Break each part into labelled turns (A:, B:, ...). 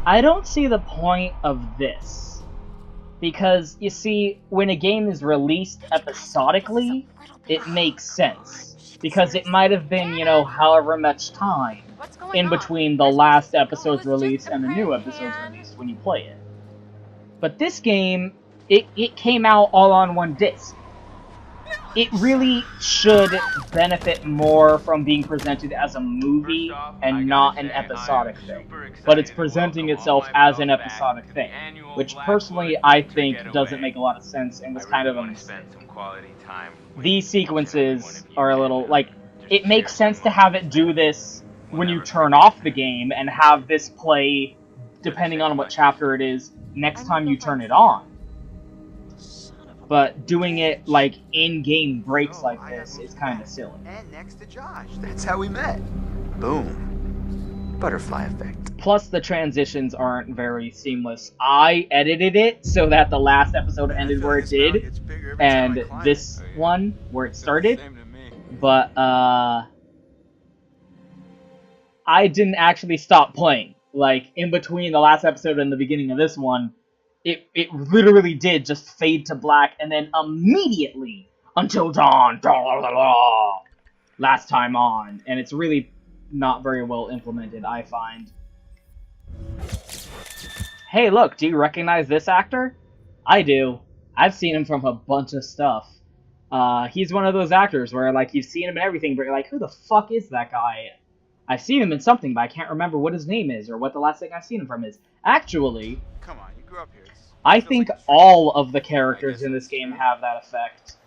A: I don't see the point of this. Because, you see, when a game is released episodically, it makes sense. Because it might have been, you know, however much time in between the last episode's release and the new episode's release when you play it. But this game, it came out all on one disc. It really should benefit more from being presented as a movie and not an episodic thing. But it's presenting itself as an episodic thing, which personally I think doesn't make a lot of sense and was kind of a mistake. These sequences are a little, like, it makes sense to have it do this when you turn off the game and have this play, depending on what chapter it is, next time you turn it on. But doing it, like, in-game breaks like this is kind of silly.
B: And next to Josh. That's how we met. Boom. Butterfly effect.
A: Plus, the transitions aren't very seamless. I edited it so that the last episode ended where it did, and this one, where it started. But, I didn't actually stop playing. Like, in between the last episode and the beginning of this one, it literally did just fade to black, and then immediately, until dawn, last time on. And it's really not very well implemented, I find. Hey, look, do you recognize this actor? I do. I've seen him from a bunch of stuff. He's one of those actors where, like, you've seen him in everything, but you're like, who the fuck is that guy? I've seen him in something, but I can't remember what his name is, or what the last thing I've seen him from is. Actually,
B: Come on, you grew up here.
A: I think all of the characters in this game have that effect.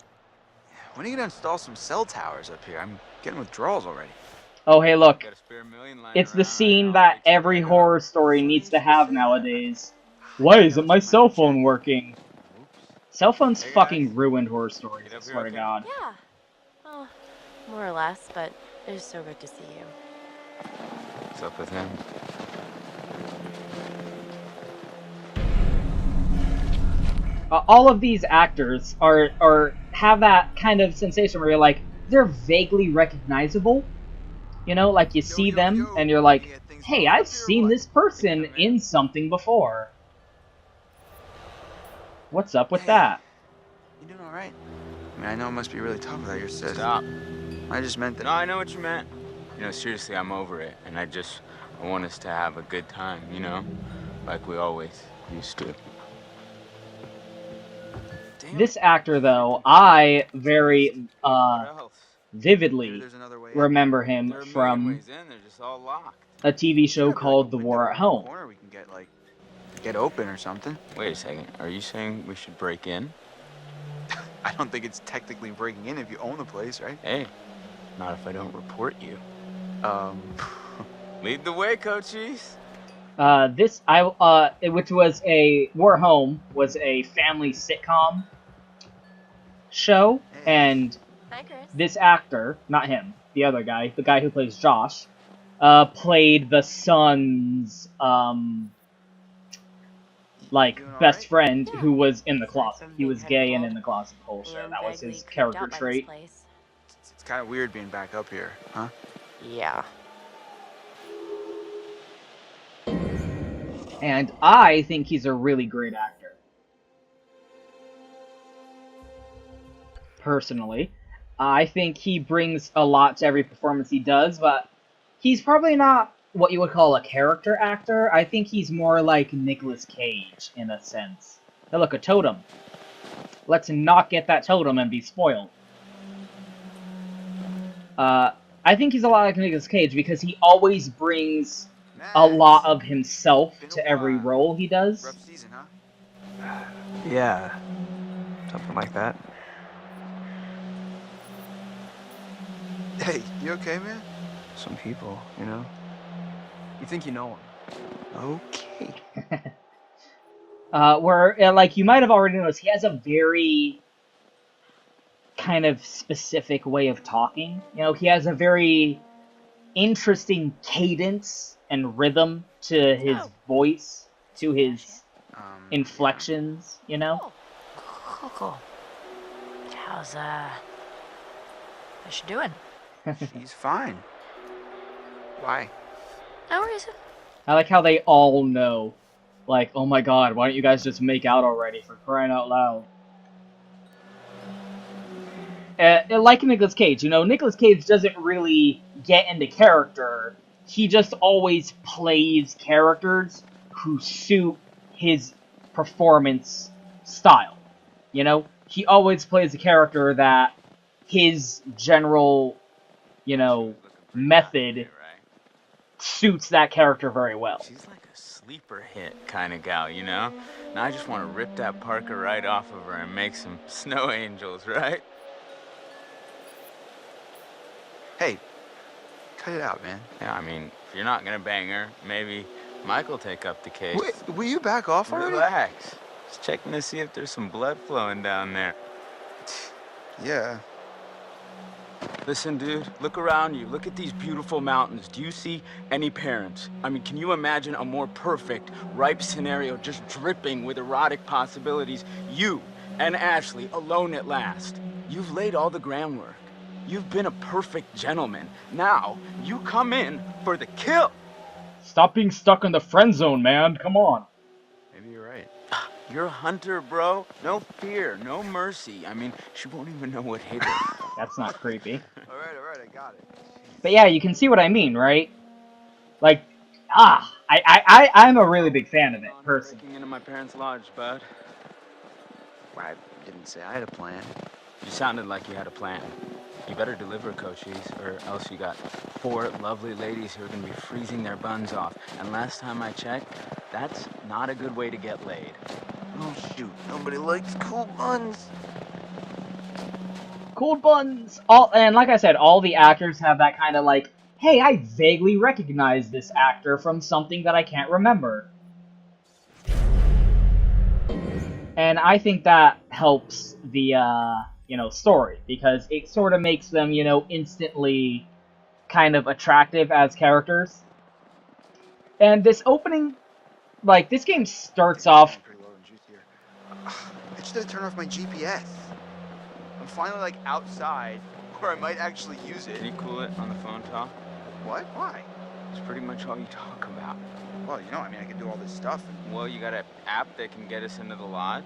B: When are you gonna install some cell towers up here? I'm getting withdrawals already.
A: Oh, hey, look. It's the scene that every horror story needs to have nowadays. Why isn't my cell phone working? Cell phones fucking ruined horror stories, I swear to God.
C: Yeah. Well, more or less, but it is so good to see you.
B: What's up with him?
A: All of these actors have that kind of sensation where you're like, they're vaguely recognizable. You know, like you see them and you're like, hey, I've seen this person in something before. What's up with that?
B: You doing alright? I mean, I know it must be really tough without your sis.
D: Stop.
B: I just meant that.
D: No, I know what you meant. You know, seriously, I'm over it. And I want us to have a good time, you know? Like we always used to.
A: This actor, though, I very vividly remember him from a TV show called The War at Home.
B: We can get open or something.
D: Wait a second. Are you saying we should break in?
B: I don't think it's technically breaking in if you own the place, right?
D: Hey, not if I don't report you. Lead the way, coachies.
A: Which was a War at Home, was a family sitcom show, and this actor, not him, the other guy, the guy who plays Josh, played the son's, best friend who was in the closet. He was gay and in the closet the whole show. That was his character trait.
B: It's kind of weird being back up here, huh?
C: Yeah.
A: And I think he's a really great actor. Personally. I think he brings a lot to every performance he does, but he's probably not what you would call a character actor. I think he's more like Nicolas Cage, in a sense. Now look, a totem. Let's not get that totem and be spoiled. I think he's a lot like Nicolas Cage because he always brings a lot of himself to every role he does.
B: Rough season, huh?
E: Yeah, something like that.
B: Hey, you okay, man?
E: Some people, you know. You think you know them.
B: Okay.
A: Like, you might have already noticed, he has a very kind of specific way of talking. You know, he has a very interesting cadence and rhythm to his voice, to his inflections, you know?
C: Cool. How's she doing?
B: She's fine. Why?
C: No reason.
A: I like how they all know. Like, oh my god, why don't you guys just make out already, for crying out loud. Like Nicolas Cage, you know, Nicolas Cage doesn't really get into character. He just always plays characters who suit his performance style. You know? He always plays a character that his general, you know, method suits that character very well.
D: She's like a sleeper hit kind of gal, you know? And I just want to rip that Parker right off of her and make some snow angels, right?
B: Hey, cut it out, man.
D: Yeah, I mean, if you're not gonna bang her, maybe Michael take up the case.
B: Wait, will you back off already?
D: Relax. Just checking to see if there's some blood flowing down there.
B: Yeah.
D: Listen, dude, look around you. Look at these beautiful mountains. Do you see any parents? I mean, can you imagine a more perfect, ripe scenario just dripping with erotic possibilities? You and Ashley alone at last. You've laid all the groundwork. You've been a perfect gentleman. Now, you come in for the kill.
A: Stop being stuck in the friend zone, man. Come on.
B: Maybe you're right.
D: You're a hunter, bro. No fear, no mercy. I mean, she won't even know what hit her.
A: That's not creepy.
B: All right, I got it.
A: But yeah, you can see what I mean, right? Like, I'm a really big fan of it, personally.
D: Breaking into my parents' lodge, bud.
B: I didn't say I had a plan.
D: You sounded like you had a plan. You better deliver, Cochise, or else you got 4 lovely ladies who are going to be freezing their buns off. And last time I checked, that's not a good way to get laid.
B: Oh, shoot. Nobody likes cool buns.
A: Cool buns! And like I said, all the actors have that kind of like, hey, I vaguely recognize this actor from something that I can't remember. And I think that helps the, you know, story, because it sort of makes them, you know, instantly kind of attractive as characters. And this opening, like, this game starts off...
B: Pretty low and juicy here. I just had to turn off my GPS. I'm finally, like, outside, where I might actually use it.
D: Can you cool it on the phone talk?
B: What? Why?
D: It's pretty much all you talk about.
B: Well, you know, I mean, I can do all this stuff. And...
D: Well, you got an app that can get us into the lodge?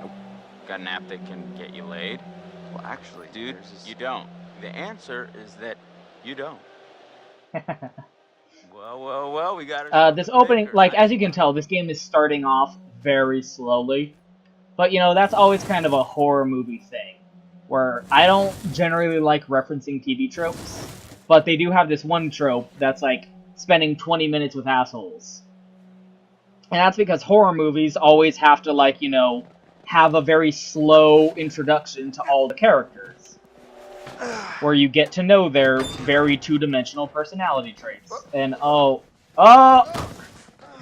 B: Nope.
D: Got an app that can get you laid?
B: Well, actually,
D: Dude,
B: there's this...
D: you don't. The answer is that you don't. Well, we got
A: this opening, like, as you can tell, this game is starting off very slowly. But, you know, that's always kind of a horror movie thing, where I don't generally like referencing TV tropes, but they do have this one trope that's, like, spending 20 minutes with assholes. And that's because horror movies always have to, like, you know, have a very slow introduction to all the characters, where you get to know their very two-dimensional personality traits. And, oh!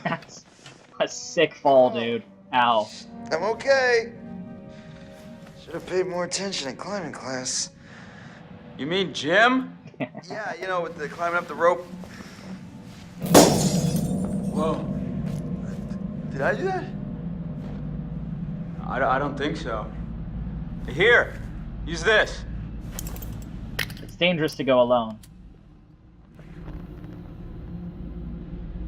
A: That's a sick fall, dude. Ow.
B: I'm okay. Should have paid more attention in climbing class.
D: You mean Jim?
B: Yeah, you know, with the climbing up the rope.
D: Whoa.
B: Did I do that?
D: I don't think so. Here, use this.
A: It's dangerous to go alone.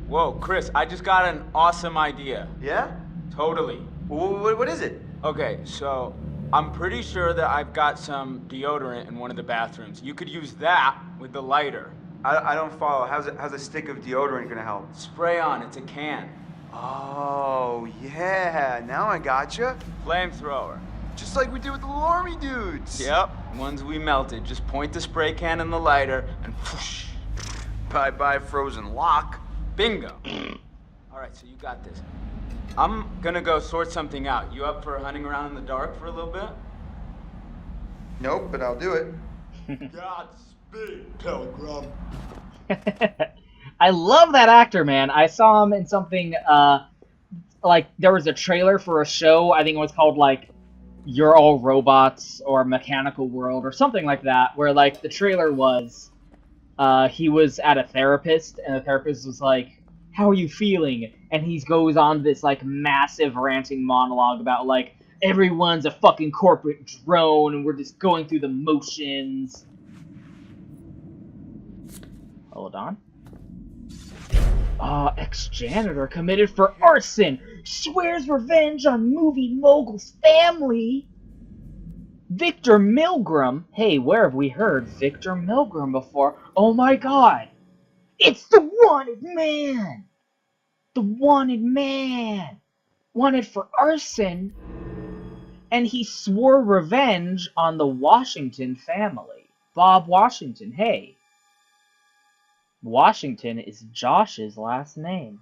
D: Whoa, Chris, I just got an awesome idea.
B: Yeah?
D: Totally.
B: What is it?
D: Okay, so I'm pretty sure that I've got some deodorant in one of the bathrooms. You could use that with the lighter.
B: I don't follow. How's a stick of deodorant gonna help?
D: Spray on, it's a can.
B: Oh, yeah. Now I gotcha.
D: Flamethrower.
B: Just like we did with the little army dudes.
D: Yep, ones we melted. Just point the spray can in the lighter and whoosh.
B: Bye-bye frozen lock.
D: Bingo. All right, so you got this. I'm gonna go sort something out. You up for hunting around in the dark for a little bit?
B: Nope, but I'll do it.
D: Godspeed, Pilgrim.
A: I love that actor, man. I saw him in something, like, there was a trailer for a show, I think it was called, like, You're All Robots, or Mechanical World, or something like that, where, like, the trailer was, he was at a therapist, and the therapist was like, how are you feeling? And he goes on this, like, massive ranting monologue about, like, everyone's a fucking corporate drone, and we're just going through the motions. Hold on. Ex-janitor committed for arson! Swears revenge on movie mogul's family! Victor Milgram? Hey, where have we heard Victor Milgram before? Oh my god! It's the wanted man! The wanted man! Wanted for arson? And he swore revenge on the Washington family. Bob Washington, hey. Washington is Josh's last name.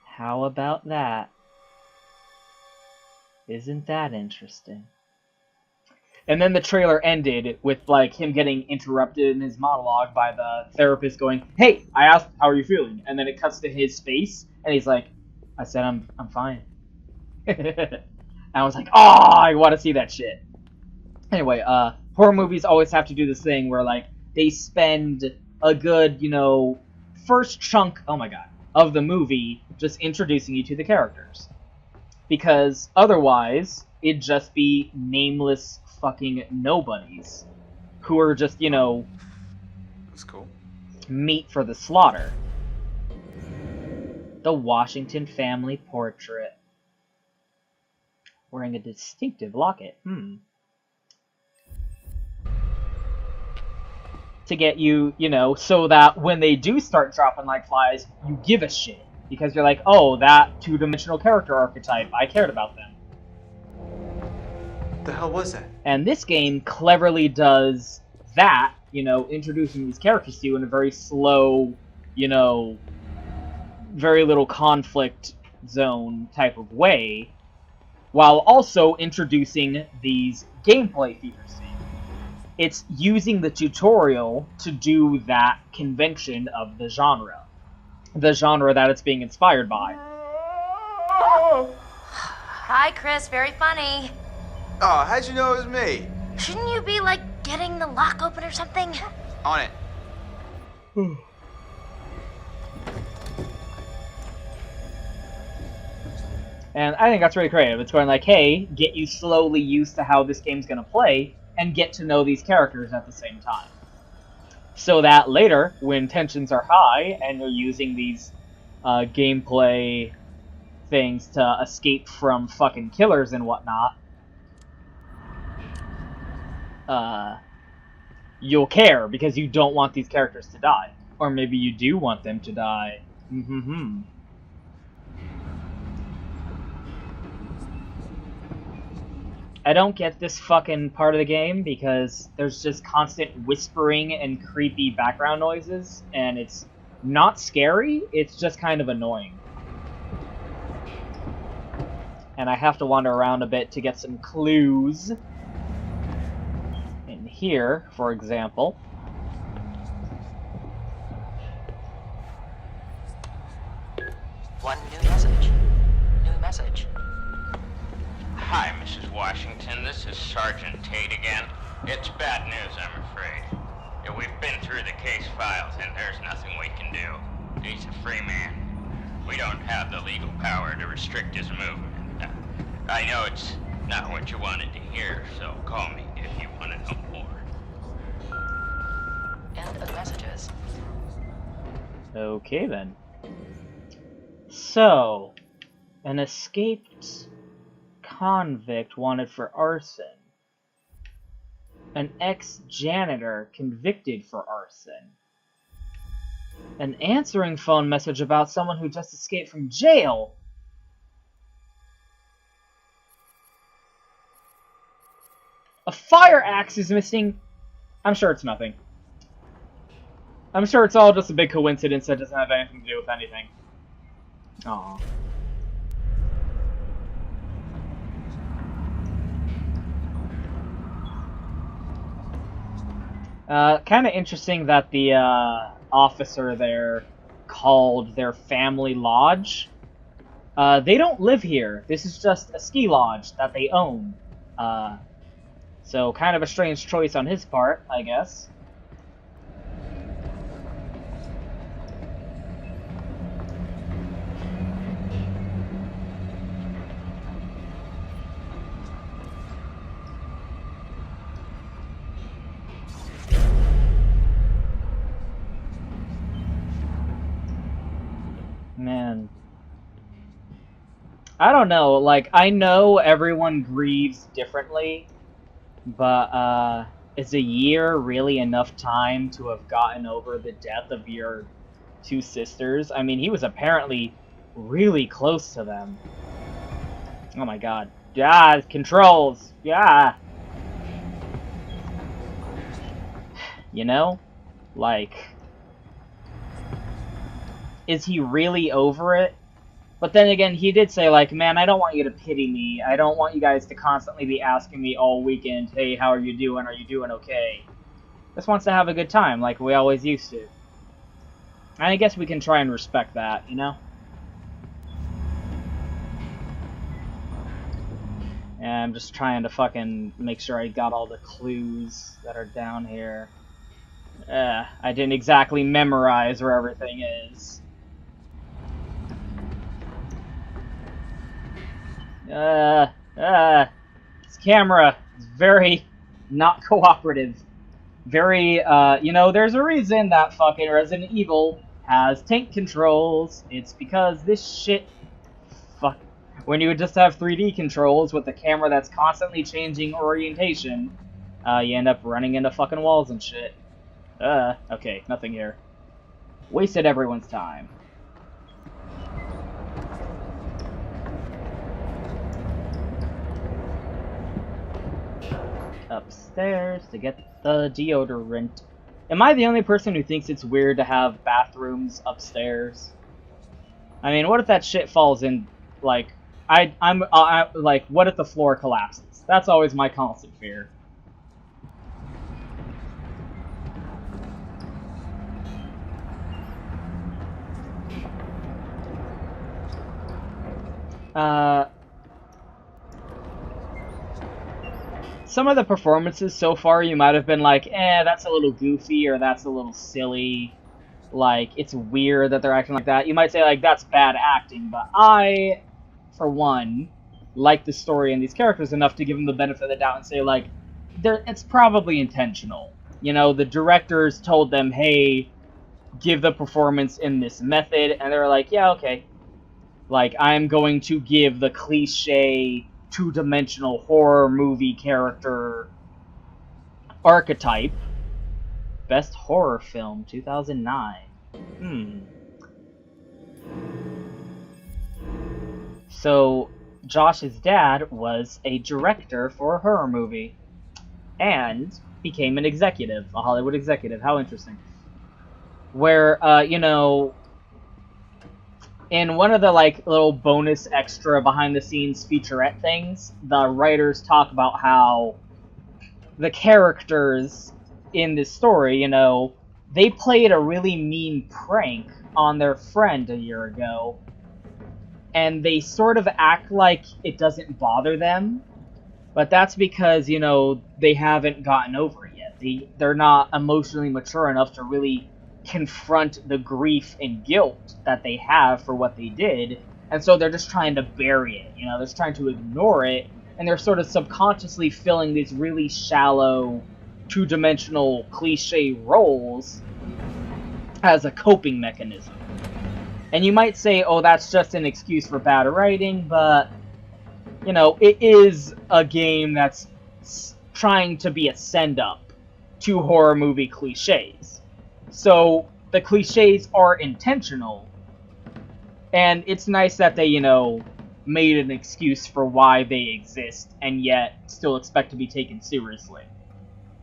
A: How about that? Isn't that interesting? And then the trailer ended with, like, him getting interrupted in his monologue by the therapist going, "Hey, I asked, how are you feeling?" And then it cuts to his face, and he's like, "I said I'm fine." And I was like, oh, I want to see that shit. Anyway, horror movies always have to do this thing where, like, they spend a good, first chunk, oh my god, of the movie just introducing you to the characters. Because otherwise, it'd just be nameless fucking nobodies who are just,
B: That's cool.
A: meat for the slaughter. The Washington family portrait. Wearing a distinctive locket. To get you, so that when they do start dropping like flies, you give a shit. Because you're like, oh, that two-dimensional character archetype, I cared about them.
E: What the hell was that?
A: And this game cleverly does that, introducing these characters to you in a very slow, very little conflict zone type of way, while also introducing these gameplay features to you. It's using the tutorial to do that convention of the genre that it's being inspired by.
C: Hi, Chris. Very funny.
B: Oh, how'd you know it was me?
C: Shouldn't you be, like, getting the lock open or something?
B: On it.
A: And I think that's really creative. It's going like, hey, get you slowly used to how this game's gonna play, and get to know these characters at the same time. So that later, when tensions are high, and you're using these gameplay things to escape from fucking killers and whatnot, you'll care, because you don't want these characters to die. Or maybe you do want them to die. I don't get this fucking part of the game because there's just constant whispering and creepy background noises, and it's not scary, it's just kind of annoying. And I have to wander around a bit to get some clues. In here, for example.
F: One new message. New message.
G: Hi, Mrs. Washington. This is Sergeant Tate again. It's bad news, I'm afraid. Yeah, we've been through the case files, and there's nothing we can do. He's a free man. We don't have the legal power to restrict his movement. I know it's not what you wanted to hear, so call me if you want to know more.
F: End of messages.
A: Okay, then. So, an escaped convict wanted for arson. An ex-janitor convicted for arson. An answering phone message about someone who just escaped from jail. A fire axe is missing. I'm sure it's nothing. I'm sure it's all just a big coincidence that doesn't have anything to do with anything. Aww. Kind of interesting that the officer there called their family lodge. They don't live here. This is just a ski lodge that they own. So kind of a strange choice on his part, I guess. Man. I don't know, like, I know everyone grieves differently, but, is a year really enough time to have gotten over the death of your two sisters? I mean, he was apparently really close to them. Oh my god. Yeah, controls! Yeah! You know? Like... Is he really over it? But then again, he did say, like, man, I don't want you to pity me. I don't want you guys to constantly be asking me all weekend, hey, how are you doing? Are you doing okay? Just wants to have a good time, like we always used to. And I guess we can try and respect that, you know? And I'm just trying to fucking make sure I got all the clues that are down here. I didn't exactly memorize where everything is. This camera is very not cooperative. Very, you know, there's a reason that fucking Resident Evil has tank controls. It's because this shit... Fuck. When you just have 3D controls with a camera that's constantly changing orientation, you end up running into fucking walls and shit. Okay, nothing here. Wasted everyone's time. Upstairs to get the deodorant. Am I the only person who thinks it's weird to have bathrooms upstairs? I mean, what if that shit falls in, like, I'm like, what if the floor collapses? That's always my constant fear. Some of the performances so far, you might have been like, that's a little goofy, or that's a little silly. Like, it's weird that they're acting like that. You might say, like, that's bad acting, but I, for one, like the story and these characters enough to give them the benefit of the doubt and say, like, it's probably intentional. You know, the directors told them, hey, give the performance in this method, and they're like, yeah, okay. Like, I'm going to give the cliche two-dimensional horror movie character archetype. Best horror film, 2009. So, Josh's dad was a director for a horror movie. And became an executive, a Hollywood executive. How interesting. Where, you know... in one of the, like, little bonus extra behind-the-scenes featurette things, the writers talk about how the characters in this story, you know, they played a really mean prank on their friend a year ago, and they sort of act like it doesn't bother them, but that's because, you know, they haven't gotten over it yet. They're not emotionally mature enough to really confront the grief and guilt that they have for what they did, and so they're just trying to bury it, you know, they're just trying to ignore it, and they're sort of subconsciously filling these really shallow, two-dimensional cliche roles as a coping mechanism. And you might say, oh, that's just an excuse for bad writing, but, you know, it is a game that's trying to be a send-up to horror movie cliches. So, the cliches are intentional, and it's nice that they, you know, made an excuse for why they exist, and yet still expect to be taken seriously.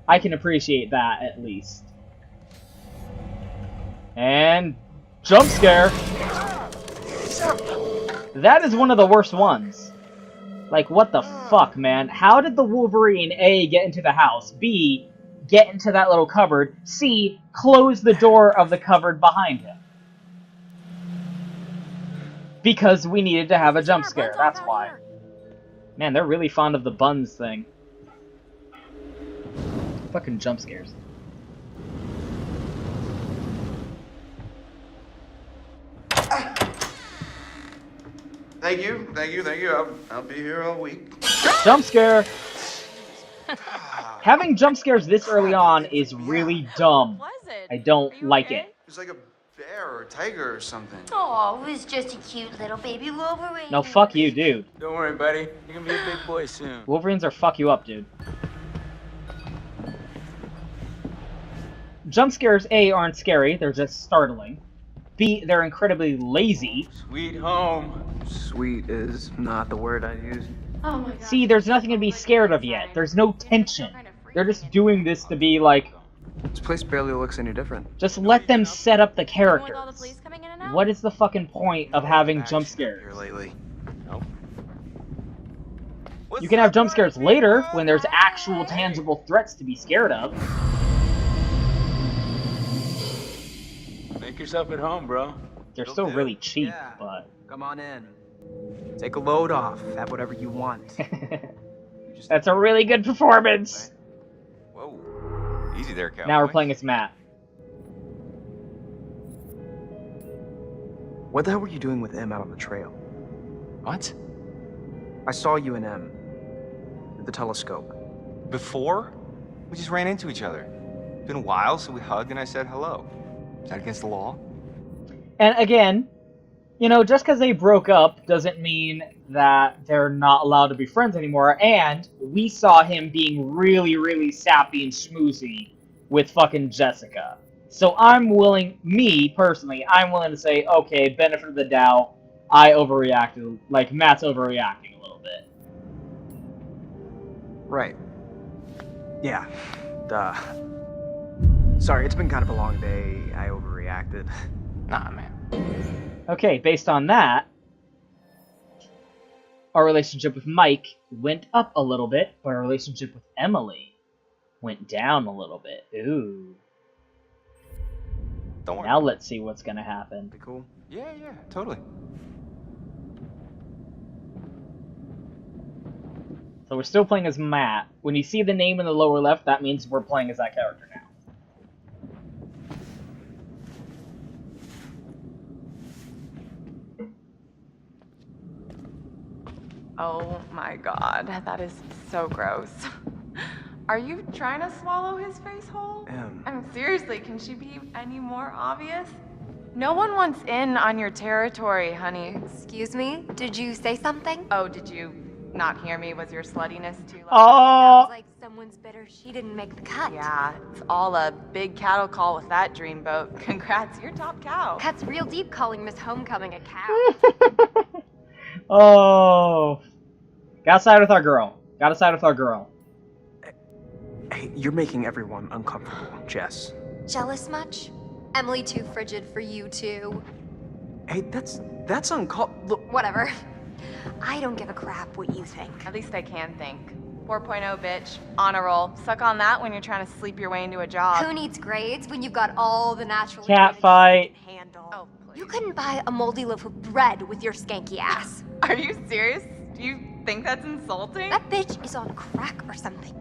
A: I can appreciate that, at least. And... jump scare! That is one of the worst ones. Like, what the fuck, man? How did the Wolverine, A, get into the house, B, get into that little cupboard, C, close the door of the cupboard behind him? Because we needed to have a jump scare, that's why. Man, they're really fond of the buns thing. Fucking jump scares.
B: Thank you. I'll be here all week.
A: Jump scare! Having jump scares this early on is really dumb.
C: What was it?
A: I don't
C: Are you
A: like
C: okay?
A: it.
B: It was like a bear or tiger or something.
H: Oh, it was just a cute little baby Wolverine.
A: No, fuck you, dude.
D: Don't worry, buddy. You're gonna be a big boy soon.
A: Wolverines are fuck you up, dude. Jump scares, A, aren't scary, they're just startling. B, they're incredibly lazy.
D: Sweet home.
E: Sweet is not the word I use.
C: Oh my god.
A: C, there's nothing to be scared of yet. There's no tension. They're just doing this to be like,
E: This place barely looks any different.
A: just let them set up the
C: With all the
A: characters.
C: police coming in and out?
A: What is the fucking point of having jump
B: Action up here
A: scares?
B: lately.
D: Nope.
A: You can have jump scares later, when there's actual tangible threats to be scared of.
D: Make yourself at home, bro.
A: They're
B: Will
A: still
B: do.
A: really cheap,
E: Yeah.
A: but...
E: Come on in. Take a load off. Have whatever you want. You just-
A: That's a really good performance!
B: Whoa. Easy there, cowboy.
A: Now we're playing as Matt.
E: What the hell were you doing with M out on the trail?
I: What?
E: I saw you and M. With the telescope.
I: Before? We just ran into each other. It's been a while, so we hugged and I said hello. Is that against the law?
A: And again, you know, just because they broke up doesn't mean that they're not allowed to be friends anymore, and we saw him being really, really sappy and schmoozy with fucking Jessica. So I'm willing, me, personally, I'm willing to say, okay, benefit of the doubt, I overreacted, like, Matt's overreacting a little bit.
E: Right. Yeah. Duh. Sorry, it's been kind of a long day. I overreacted.
I: Nah, man.
A: Okay, based on that, our relationship with Mike went up a little bit, but our relationship with Emily went down a little bit. Ooh.
I: Don't worry.
A: Now let's see what's gonna happen.
E: Be cool.
I: Yeah, totally.
A: So we're still playing as Matt. When you see the name in the lower left, that means we're playing as that character now.
J: Oh my god, that is so gross. Are you trying to swallow his face whole? Seriously, can she be any more obvious? No one wants in on your territory, honey.
H: Excuse me? Did you say something?
J: Oh, did you not hear me? Was your sluttiness too loud?
A: Oh,
H: Sounds like someone's bitter she didn't make the cut.
J: Yeah, it's all a big cattle call with that dreamboat. Congrats, you're top cow.
H: Cuts real deep calling Miss Homecoming a cow.
A: oh. Gotta side with our girl. Gotta side with our girl.
E: Hey, you're making everyone uncomfortable, Jess.
H: Jealous much? Emily too frigid for you too.
E: Hey, that's uncalled. Look,
H: Whatever. I don't give a crap what you think.
J: At least I can think. 4.0, bitch. On a roll. Suck on that when you're trying to sleep your way into a job.
H: Who needs grades when you've got all the natural
A: Cat
H: abilities
A: fight.
H: you can handle?
J: Oh, please.
H: You couldn't buy a moldy loaf of bread with your skanky ass.
J: Are you serious? Do you think that's insulting?
H: That bitch is on crack or something.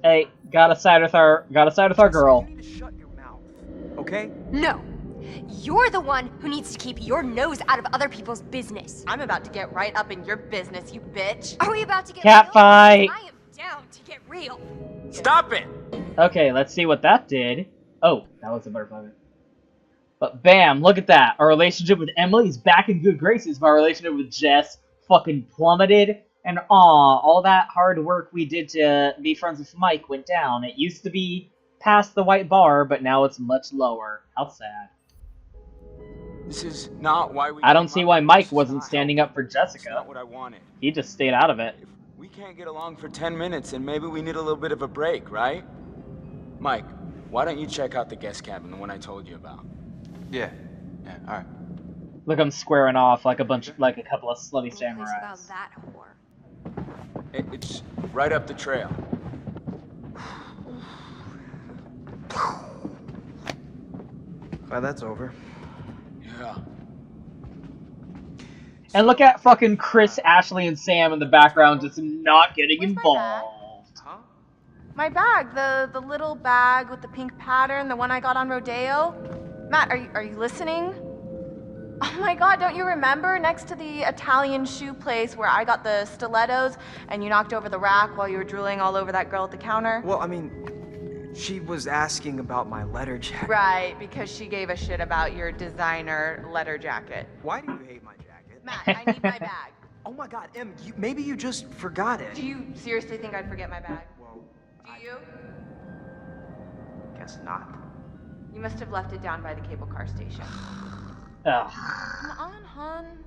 A: Hey, gotta side with our girl.
E: You need to shut your mouth. Okay?
H: No. You're the one who needs to keep your nose out of other people's business.
J: I'm about to get right up in your business, you bitch.
H: Are we about to get
A: Cat
H: real?
A: fight.
H: I am down to get real.
D: Stop it!
A: Okay, let's see what that did. Oh, that was a butterfly. But bam, look at that. Our relationship with Emily is back in good graces, but our relationship with Jess fucking plummeted. And all that hard work we did to be friends with Mike went down. It used to be past the white bar, but now it's much lower. How sad.
D: This is not why we.
A: I don't
D: came
A: see
D: up
A: why
D: here.
A: Mike
D: This is
A: wasn't
D: not
A: standing
D: helpful.
A: up for
D: It's
A: Jessica.
D: not what I wanted.
A: He just stayed out of it.
D: If we can't get along for 10 minutes, then maybe we need a little bit of a break, right? Mike, why don't you check out the guest cabin, the one I told you about?
I: Yeah, all right.
A: Look, I'm squaring off like a couple of slutty
H: Any place about
A: samurais.
H: that whore.
D: It's right up the trail.
E: Glad that's over.
D: Yeah.
A: And look at fucking Chris, Ashley, and Sam in the background just not getting
J: Where's my
A: involved.
B: Huh?
J: My bag, the little bag with the pink pattern, the one I got on Rodeo. Matt, are you listening? Oh my god, don't you remember next to the Italian shoe place where I got the stilettos and you knocked over the rack while you were drooling all over that girl at the counter?
E: Well, I mean, She was asking about my letter jacket.
J: Right, because she gave a shit about your designer letter jacket.
E: Why do you hate my jacket?
J: Matt, I need my bag.
E: Oh my god, Em, maybe you just forgot it.
J: Do you seriously think I'd forget my bag?
E: Well,
J: Do you?
E: guess not.
J: You must have left it down by the cable car station.
A: Ugh.
J: Come on, hon.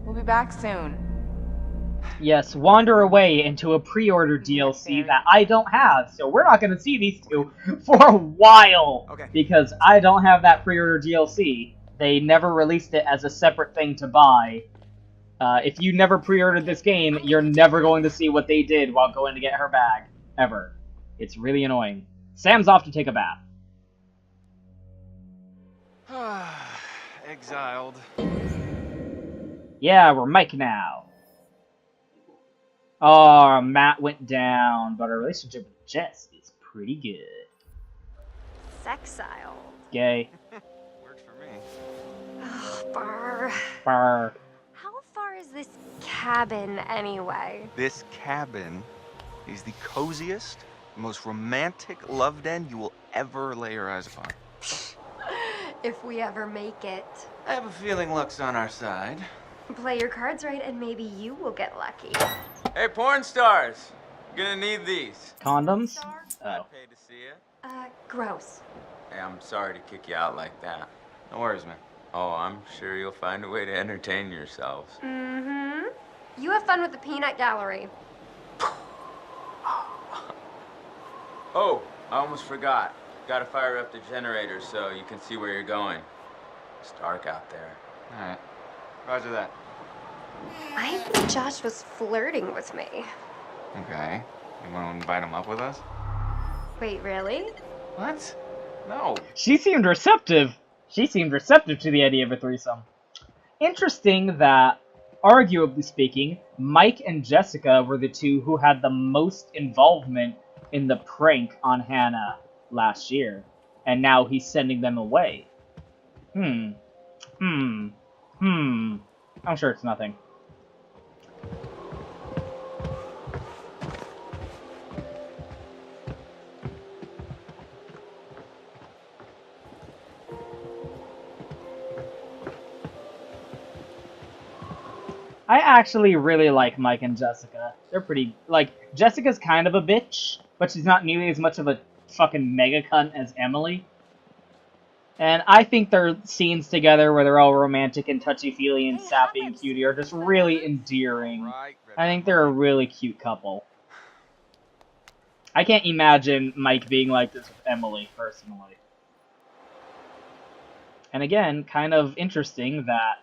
J: We'll be back soon.
A: Yes, wander away into a pre-order DLC that I don't have, so we're not going to see these two for a while.
E: Okay.
A: Because I don't have that pre-order DLC. They never released it as a separate thing to buy. If you never pre-ordered this game, you're never going to see what they did while going to get her bag. Ever. It's really annoying. Sam's off to take a bath.
I: Exiled.
A: Yeah, we're Mike now. Oh, Matt went down, but our relationship with Jess is pretty good.
H: Sexile.
A: Gay.
I: Works for me.
H: Ugh, Barr.
A: Barr.
H: How far is this cabin anyway?
I: This cabin is the coziest, most romantic love den you will ever lay your eyes upon.
H: If we ever make it.
I: I have a feeling luck's on our side.
H: Play your cards right and maybe you will get lucky.
D: Hey, porn stars! You're gonna need these.
A: Condoms?
D: I
A: Oh.
D: paid to see you.
H: Gross.
D: Hey, I'm sorry to kick you out like that.
I: No worries, man.
D: Oh, I'm sure you'll find a way to entertain yourselves.
H: Mm-hmm. You have fun with the peanut gallery.
D: Oh, I almost forgot. Gotta fire up the generator so you can see where you're going. It's dark out there.
I: Alright. Roger that.
H: I think Josh was flirting with me.
I: Okay. You want to invite him up with us?
H: Wait, really?
I: What? No.
A: She seemed receptive. She seemed receptive to the idea of a threesome. Interesting that, arguably speaking, Mike and Jessica were the two who had the most involvement in the prank on Hannah last year. And now he's sending them away. I'm sure it's nothing. I actually really like Mike and Jessica. They're pretty, like, Jessica's kind of a bitch, but she's not nearly as much of a fucking mega cunt as Emily. And I think their scenes together where they're all romantic and touchy-feely and sappy and cutie are just really endearing. I think they're a really cute couple. I can't imagine Mike being like this with Emily, personally. And again, kind of interesting that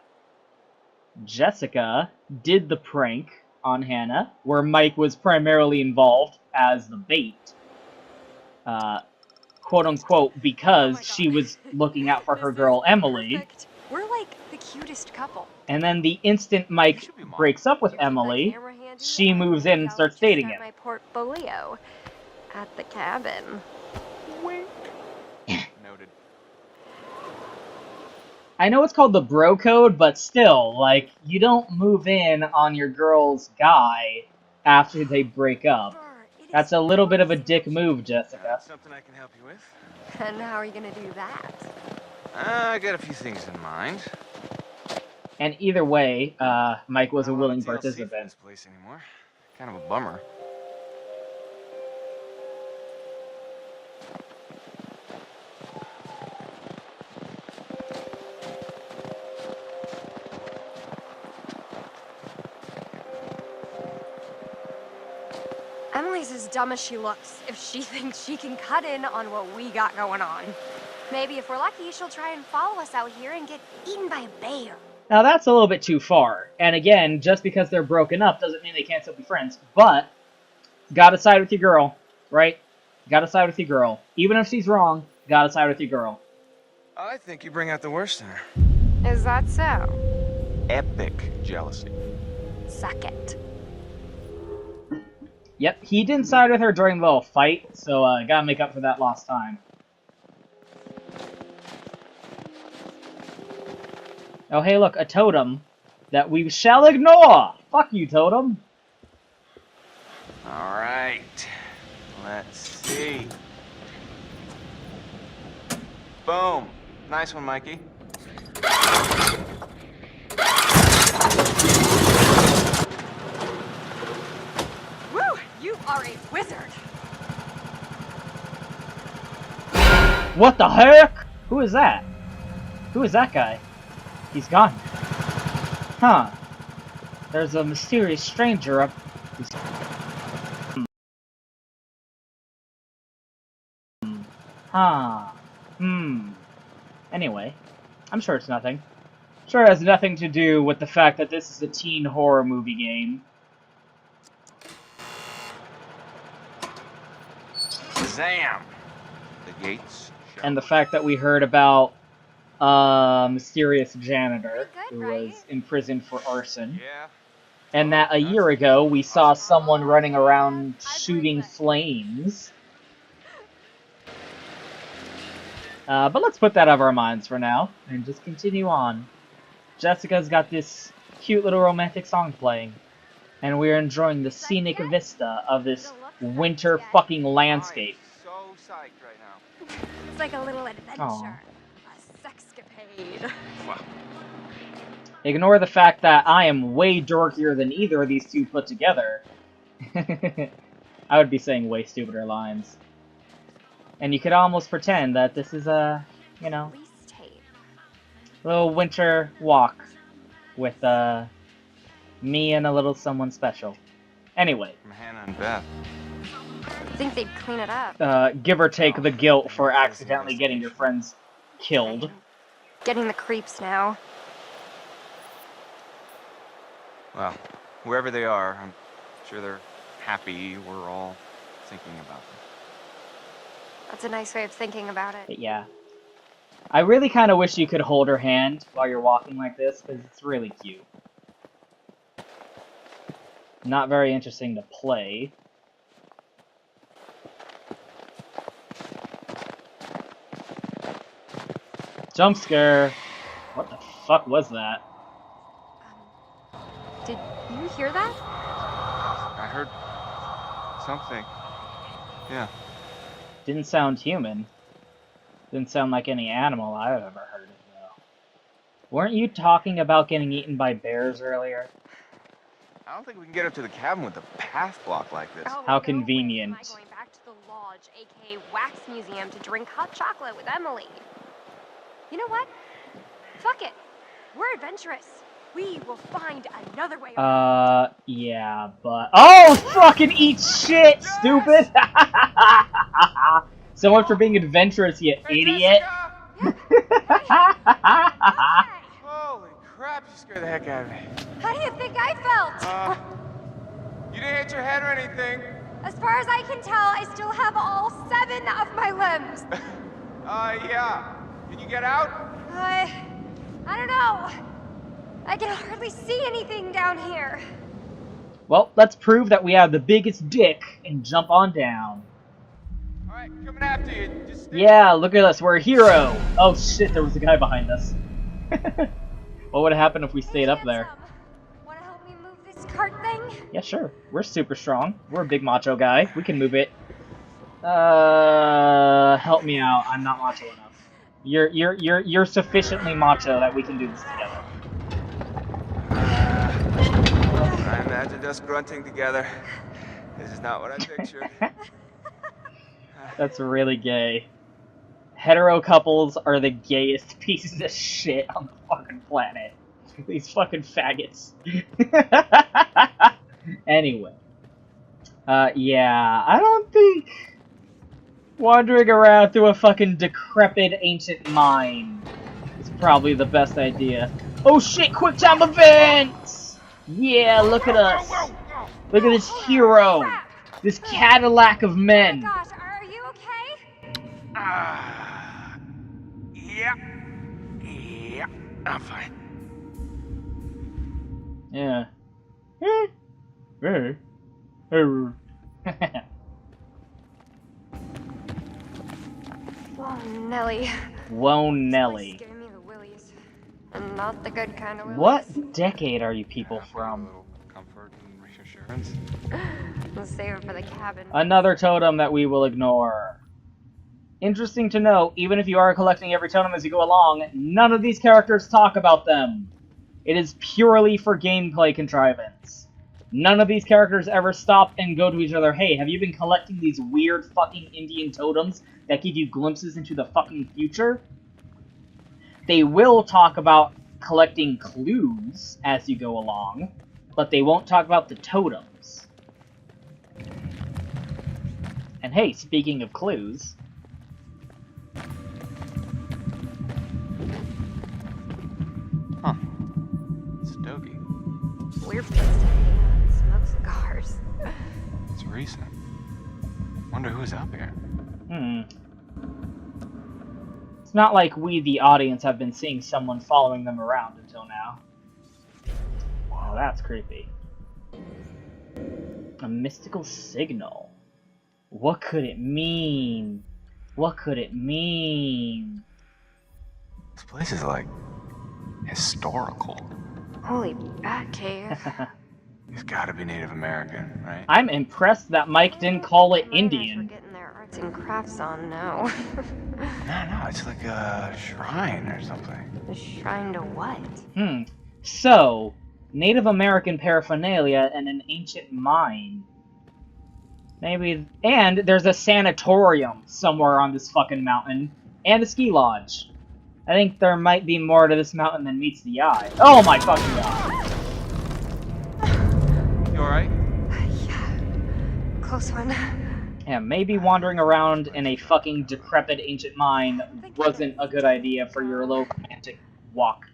A: Jessica did the prank on Hannah, where Mike was primarily involved as the bait. Quote-unquote, because she was looking out for her girl Emily.
H: Perfect. We're like the cutest couple.
A: And then the instant Mike breaks up with Emily, she moves in and starts dating him.
H: My portfolio at the cabin.
I: Noted.
A: I know it's called the bro code, but still, like, you don't move in on your girl's guy after they break up. That's a little bit of a dick move, Jessica.
I: That's something I can help you with.
H: And how are you gonna do that?
I: I got a few things in mind.
A: And either way, Mike was a
I: Not
A: willing
I: lot of TLC for
A: participant.
I: this place anymore. Kind of a bummer.
H: Emily's as dumb as she looks if she thinks she can cut in on what we got going on. Maybe if we're lucky, she'll try and follow us out here and get eaten by a bear.
A: Now that's a little bit too far. And again, just because they're broken up doesn't mean they can't still be friends. But, gotta side with your girl, right? Gotta side with your girl. Even if she's wrong, gotta side with your girl.
I: I think you bring out the worst in her.
H: Is that so?
I: Epic jealousy.
H: Suck it.
A: Yep, he didn't side with her during the little fight, so gotta make up for that lost time. Oh, hey, look, a totem that we shall ignore! Fuck you, totem!
I: All right. Let's see. Boom. Nice one, Mikey.
H: Woo! You are a wizard!
A: What the heck? Who is that? Who is that guy? He's gone. Huh. There's a mysterious stranger up... Huh. Anyway, I'm sure it's nothing. Sure it has nothing to do with the fact that this is a teen horror movie game.
I: Zam! The gates.
A: And the fact that we heard about a mysterious janitor who was imprisoned for arson.
I: Yeah.
A: And that a year ago we saw someone running around shooting flames. But let's put that out of our minds for now and just continue on. Jessica's got this cute little romantic song playing, and we're enjoying the scenic vista of this winter fucking landscape.
I: So psyched right now.
H: It's like a little adventure.
A: Aw.
H: A sexcapade.
I: Wow.
A: Ignore the fact that I am way dorkier than either of these two put together. I would be saying way stupider lines. And you could almost pretend that this is a, you know, little winter walk with, me and a little someone special. Anyway.
I: From Hannah and Beth.
H: I think they'd clean it up.
A: Give or take the guilt for accidentally getting your friends killed.
H: Getting the creeps now.
I: Well, wherever they are, I'm sure they're happy we're all thinking about them.
H: That's a nice way of thinking about it.
A: But yeah. I really kind of wish you could hold her hand while you're walking like this, because it's really cute. Not very interesting to play. Jump scare! What the fuck was that?
H: Did you hear that?
I: I heard something. Yeah.
A: Didn't sound human. Didn't sound like any animal I've ever heard of, though. Weren't you talking about getting eaten by bears earlier?
I: I don't think we can get up to the cabin with a path block like this.
H: Oh,
A: How
H: no
A: convenient.
H: way am I going back to the lodge, aka Wax Museum, to drink hot chocolate with Emily. You know what? Fuck it. We're adventurous. We will find another way.
A: Yeah, but... Oh, fucking eat shit, stupid! So much for being adventurous, you idiot!
I: Holy crap, you scared the heck out of me.
H: How do you think I felt?
I: You didn't hit your head or anything.
H: As far as I can tell, I still have all 7 of my limbs.
I: Yeah. Can you get out?
H: I don't know. I can hardly see anything down here.
A: Well, let's prove that we have the biggest dick and jump on down.
I: Alright, coming after you. Just stay.
A: Yeah, look at us, we're a hero! Oh shit, there was a guy behind us. What would have happened if we stayed up there?
H: Wanna help me move this cart thing?
A: Yeah, sure. We're super strong. We're a big macho guy. We can move it. Help me out. I'm not macho enough. You're sufficiently macho that we can do this together.
I: I imagined us grunting together. This is not what I pictured.
A: That's really gay. Hetero couples are the gayest pieces of shit on the fucking planet. These fucking faggots. Anyway. Yeah, I don't think wandering around through a fucking decrepit ancient mine is probably the best idea. Oh shit, quick time events! Yeah, look at us. Look at this hero. This Cadillac of men.
H: Oh my gosh, are you okay?
I: Yeah, I'm fine.
A: Yeah.
H: Whoa, Nelly.
A: Whoa, Nelly.
H: This place gave me the willies. And not the good kind of willies.
A: What decade are you people from?
I: A little comfort and reassurance.
H: Let's save it for the cabin.
A: Another totem that we will ignore. interesting to note, even if you are collecting every totem as you go along, none of these characters talk about them. It is purely for gameplay contrivance. None of these characters ever stop and go to each other, hey, have you been collecting these weird fucking Indian totems that give you glimpses into the fucking future? They will talk about collecting clues as you go along, but they won't talk about the totems. And hey, speaking of clues...
I: Huh. Stogie.
H: Weird place to hang out and smoke cigars.
I: It's recent. Wonder who's up here.
A: It's not like we, the audience, have been seeing someone following them around until now. Wow, that's creepy. A mystical signal. What could it mean? What could it mean?
I: This place is like historical.
H: Holy bat cave.
I: He's gotta be Native American, right?
A: I'm impressed that Mike didn't call it Indian.
H: For getting their arts and crafts on now.
I: No, it's like a shrine or something.
H: A shrine to what?
A: So, Native American paraphernalia and an ancient mine. Maybe... And there's a sanatorium somewhere on this fucking mountain. And a ski lodge. I think there might be more to this mountain than meets the eye. Oh my fucking god!
I: You alright?
H: Yeah. Close one.
A: Yeah, maybe wandering around in a fucking decrepit ancient mine wasn't a good idea for your little romantic walk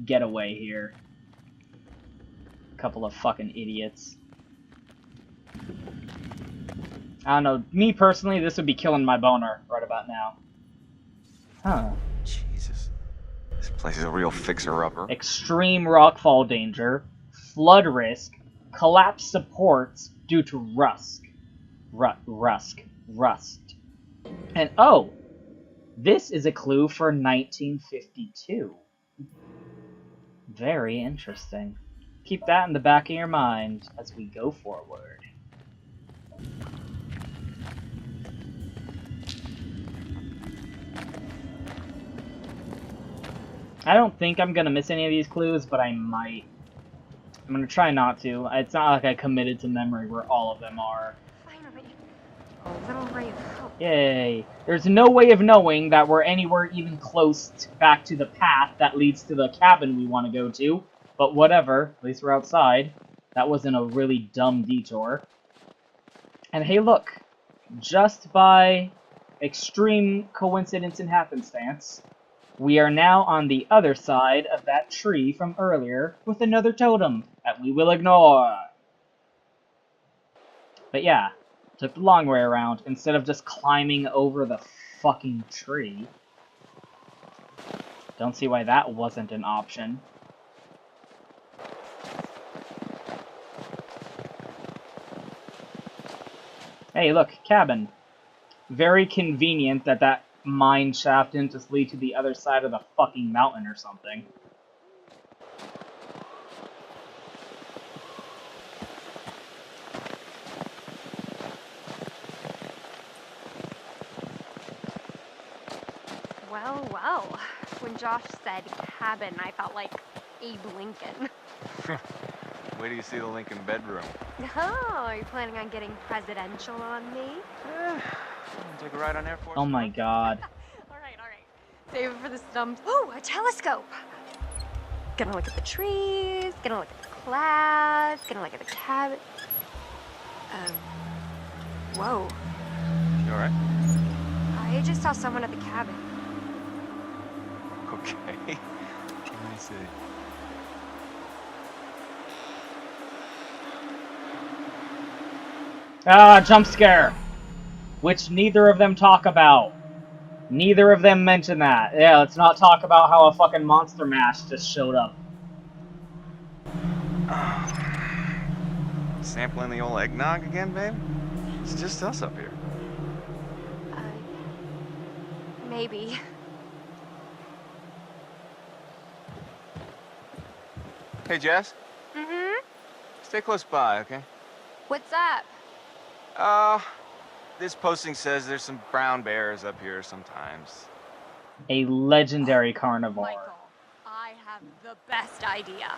A: getaway here. Couple of fucking idiots. I don't know, me personally, this would be killing my boner right about now. Huh.
I: Jesus. This place is a real fixer-upper.
A: Extreme rockfall danger, flood risk, collapse supports due to rust. And oh! This is a clue for 1952. Very interesting. Keep that in the back of your mind as we go forward. I don't think I'm gonna miss any of these clues, but I might. I'm gonna try not to. It's not like I committed to memory where all of them are.
H: Finally. A little ray of hope.
A: Yay. There's no way of knowing that we're anywhere even close back to the path that leads to the cabin we want to go to. But whatever. At least we're outside. That wasn't a really dumb detour. And hey look. Just by extreme coincidence and happenstance, we are now on the other side of that tree from earlier with another totem that we will ignore. But yeah, took the long way around instead of just climbing over the fucking tree. Don't see why that wasn't an option. Hey, look, cabin. Very convenient that that mine shaft didn't just lead to the other side of the fucking mountain or something.
H: Well, well. When Josh said cabin, I felt like Abe Lincoln.
I: Wait till you see the Lincoln bedroom.
H: Oh, are you planning on getting presidential on me?
I: Take a ride on Air Force?
A: Oh my god.
H: Alright. Save it for the stumps. Oh, a telescope! Gonna look at the trees, gonna look at the clouds, gonna look at the cabin. Whoa.
I: You alright?
H: I just saw someone at the cabin.
I: Okay. Let me see.
A: Ah, jump scare! Which neither of them talk about. Neither of them mention that. Yeah, let's not talk about how a fucking monster mash just showed up.
I: Sampling the old eggnog again, babe? It's just us up here.
H: Maybe.
I: Hey, Jess.
H: Mm-hmm.
I: Stay close by, okay?
H: What's up?
I: This posting says there's some brown bears up here sometimes.
A: A legendary carnivore.
H: Michael, I have the best idea.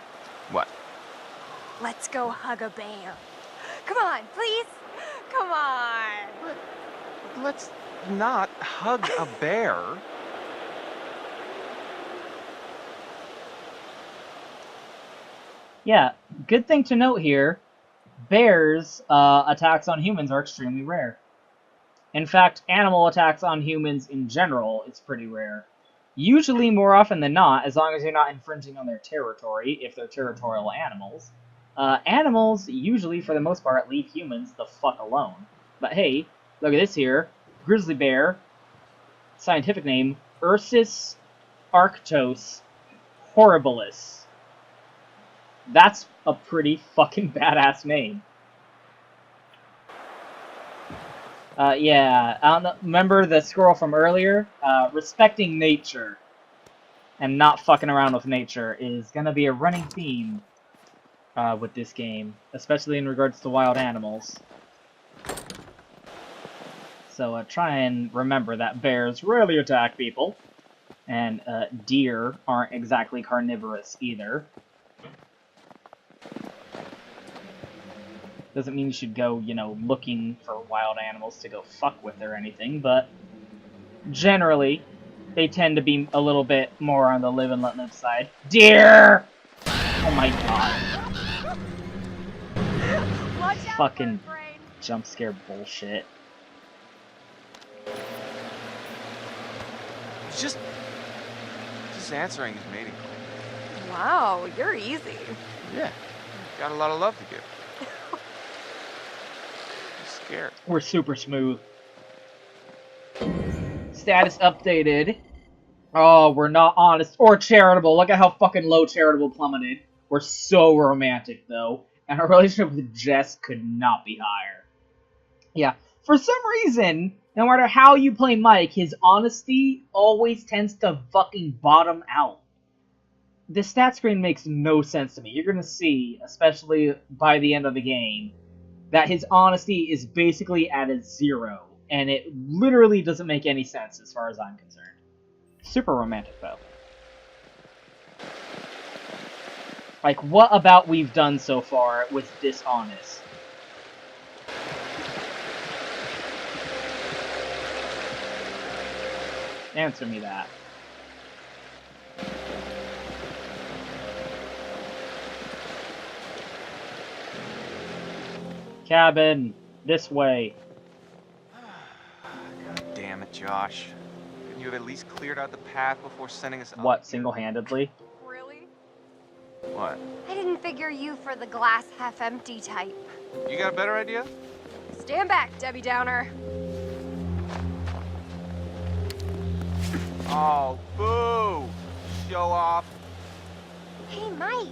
I: What?
H: Let's go hug a bear. Come on, please. Come on.
I: Let's not hug a bear.
A: Yeah, good thing to note here. Bears' attacks on humans are extremely rare. In fact, animal attacks on humans in general is pretty rare. Usually, more often than not, as long as you're not infringing on their territory, if they're territorial animals, animals usually, for the most part, leave humans the fuck alone. But hey, look at this here. Grizzly bear, scientific name, Ursus arctos horribilis. That's a pretty fucking badass name. Yeah, I don't know, remember the squirrel from earlier? Respecting nature and not fucking around with nature is gonna be a running theme with this game, especially in regards to wild animals. So try and remember that bears rarely attack people, and deer aren't exactly carnivorous either. Doesn't mean you should go, you know, looking for wild animals to go fuck with or anything, but generally, they tend to be a little bit more on the live and let live side. Deer! Oh my god. Fucking jump scare bullshit.
I: Just answering his mating call.
J: Wow, you're easy.
I: Yeah, got a lot of love to give. Scared.
A: We're super smooth. Status updated. Oh, we're not honest or charitable. Look at how fucking low charitable plummeted. We're so romantic, though. And our relationship with Jess could not be higher. Yeah. For some reason, no matter how you play Mike, his honesty always tends to fucking bottom out. The stat screen makes no sense to me. You're gonna see, especially by the end of the game, that his honesty is basically at a 0, and it literally doesn't make any sense as far as I'm concerned. Super romantic, though. Like, what about we've done so far was dishonest? Answer me that. Cabin, this way.
I: God damn it, Josh. Couldn't you have at least cleared out the path before sending us up?
A: What, single-handedly?
H: Really?
I: What?
H: I didn't figure you for the glass half-empty type.
I: You got a better idea?
H: Stand back, Debbie Downer.
I: Oh, boo! Show off.
H: Hey, Mike.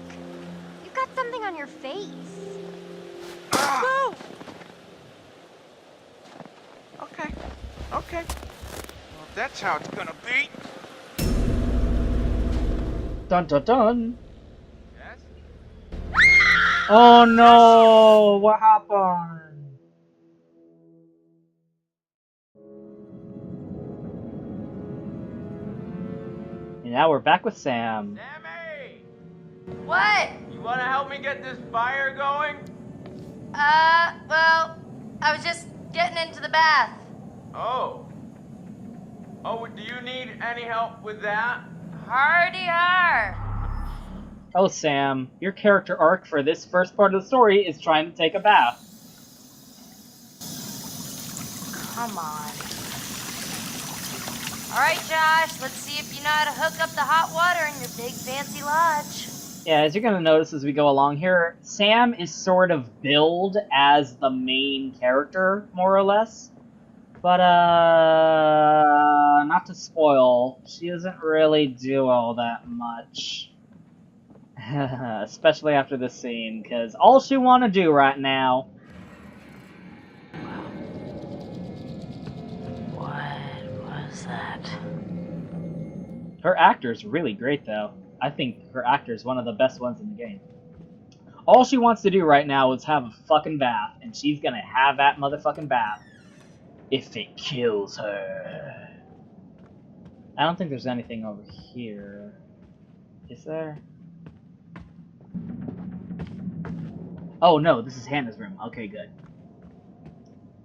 H: You've got something on your face.
I: Ah! Okay. Okay. Well, if that's how it's gonna be.
A: Dun dun dun!
I: Yes?
A: Oh no! What happened? And now we're back with Sam.
I: Sammy!
C: What?
I: You wanna help me get this fire going?
C: Well, I was just getting into the bath.
I: Oh. Oh, do you need any help with that?
C: Hardy har.
A: Oh, Sam, your character arc for this first part of the story is trying to take a bath.
C: Come on. Alright, Josh, let's see if you know how to hook up the hot water in your big fancy lodge.
A: Yeah, as you're gonna notice as we go along here, Sam is sort of billed as the main character, more or less. But, not to spoil, she doesn't really do all that much. Especially after this scene, because all she want to do right now...
C: What was that?
A: Her actor's really great, though. I think her actor's one of the best ones in the game. All she wants to do right now is have a fucking bath, and she's gonna have that motherfucking bath. if it kills her. I don't think there's anything over here. Is there? Oh no, this is Hannah's room. Okay, good.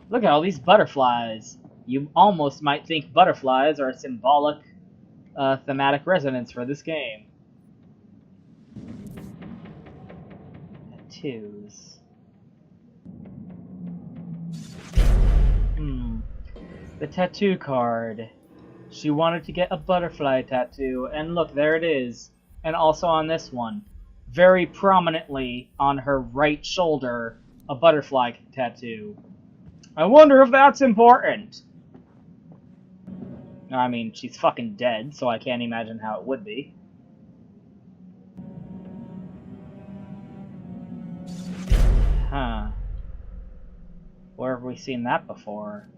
A: Look at all these butterflies. You almost might think butterflies are a symbolic, thematic resonance for this game. Tattoos. The tattoo card. She wanted to get a butterfly tattoo, and look, there it is. And also on this one, very prominently on her right shoulder, a butterfly tattoo. I wonder if that's important. I mean, she's fucking dead, so I can't imagine how it would be. Huh. Where have we seen that before?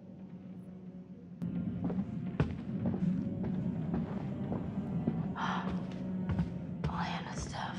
C: All Hannah stuff.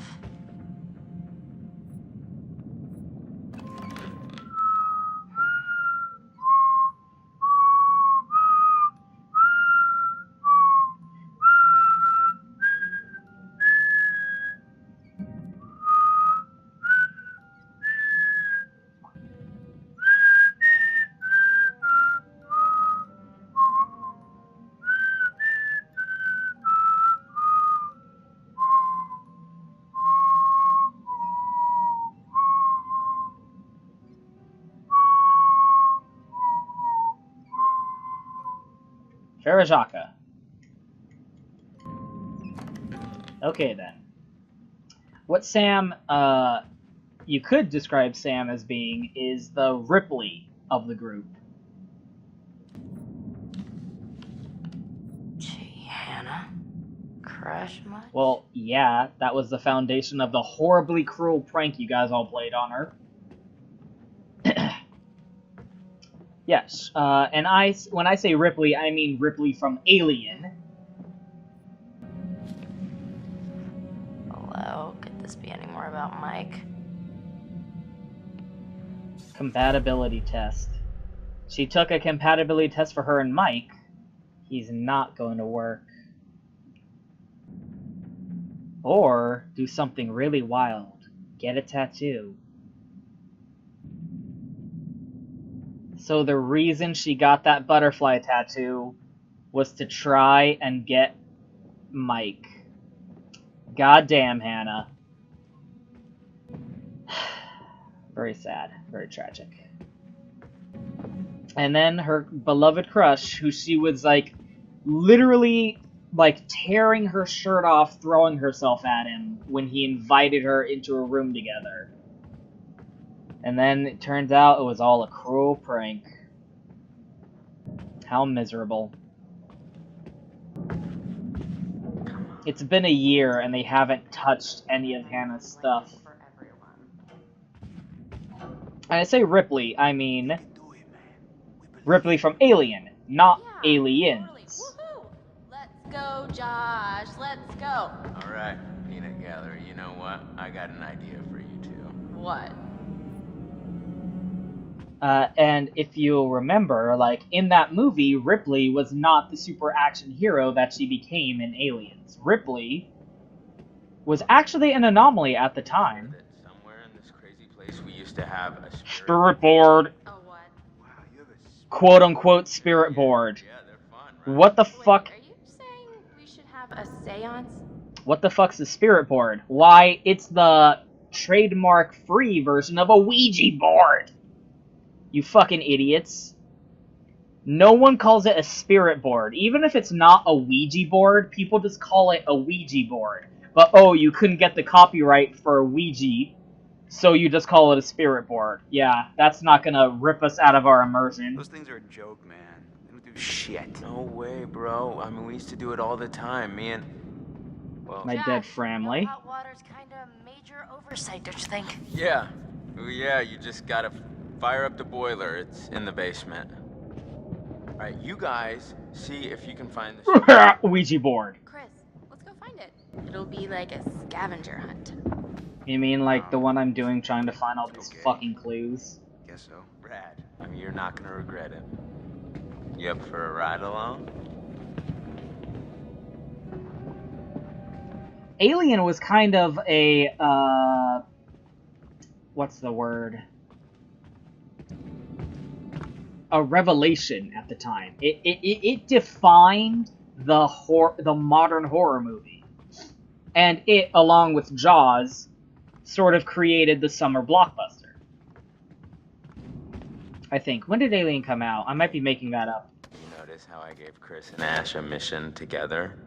A: Farajaka. Okay then. What Sam, you could describe Sam as being is the Ripley of the group.
C: Gee, Hannah. Crush much?
A: Well, yeah, that was the foundation of the horribly cruel prank you guys all played on her. Yes, and when I say Ripley, I mean Ripley from Alien.
C: Hello, could this be any more about Mike?
A: Compatibility test. She took a compatibility test for her and Mike. He's not going to work. Or do something really wild. Get a tattoo. So the reason she got that butterfly tattoo was to try and get Mike. Goddamn, Hannah. Very sad. Very tragic. And then her beloved crush, who she was, like, literally, like, tearing her shirt off, throwing herself at him when he invited her into a room together. And then it turns out it was all a cruel prank. How miserable. It's been a year and they haven't touched any of Hannah's stuff. And I say Ripley, I mean Ripley from Alien, not Aliens.
J: Woohoo! Let's go, Josh. Let's go.
D: Alright, peanut gallery, you know what? I got an idea for you two.
J: What?
A: And if you'll remember, like, in that movie, Ripley was not the super action hero that she became in Aliens. Ripley was actually an anomaly at the time.
D: Somewhere in this crazy place we used to have a
A: spirit board.
J: Oh, what?
B: Wow, you have a
A: Quote-unquote spirit board.
D: Yeah, they're fun, right?
A: What the fuck?
J: Are you saying we should have a seance?
A: What the fuck's a spirit board? Why, it's the trademark-free version of a Ouija board! You fucking idiots. No one calls it a spirit board. Even if it's not a Ouija board, people just call it a Ouija board. But oh, you couldn't get the copyright for Ouija, so you just call it a spirit board. Yeah, that's not gonna rip us out of our immersion.
B: Those things are a joke, man. They don't do shit.
D: No way, bro. I mean, we used to do it all the time, me and... Well,
A: My dead family.
C: Hot water's kind of major oversight, don't you think?
D: yeah. Oh, yeah, you just gotta fire up the boiler. It's in the basement. Alright, you guys, see if you can find this...
A: Ouija board.
J: Chris, let's go find it. It'll be like a scavenger hunt.
A: You mean like the one I'm doing trying to find all these fucking clues?
B: Guess so.
D: Brad, I mean, you're not gonna regret it.
I: You up for a ride along?
A: Alien was kind of a, what's the word? A revelation at the time. It defined the modern horror movie. And it, along with Jaws, sort of created the summer blockbuster. I think. When did Alien come out? I might be making that up.
I: You notice how I gave Chris and Ash a mission together?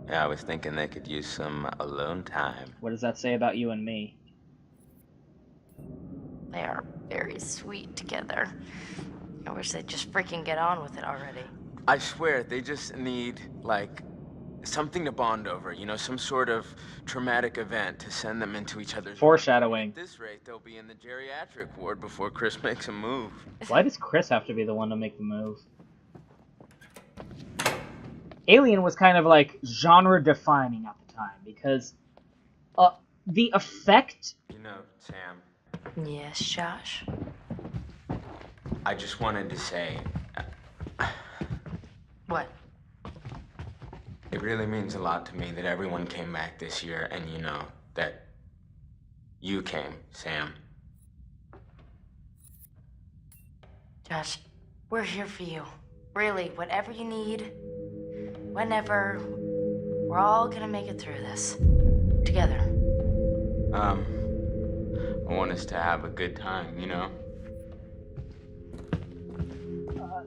I: Yeah, I was thinking they could use some alone time.
A: What does that say about you and me?
C: They are very sweet together. I wish they'd just freaking get on with it already.
D: I swear, they just need, like, something to bond over, you know, some sort of traumatic event to send them into each other's...
A: Foreshadowing.
D: At this rate, they'll be in the geriatric ward before Chris makes a move.
A: Why does Chris have to be the one to make the move? Alien was kind of like genre-defining at the time, because the effect...
I: You know, Sam...
C: Yes, Josh?
I: I just wanted to say...
C: What?
I: It really means a lot to me that everyone came back this year, and you know, that you came, Sam.
C: Josh, we're here for you. Really, whatever you need, whenever, we're all gonna make it through this. Together.
I: I want us to have a good time, you know?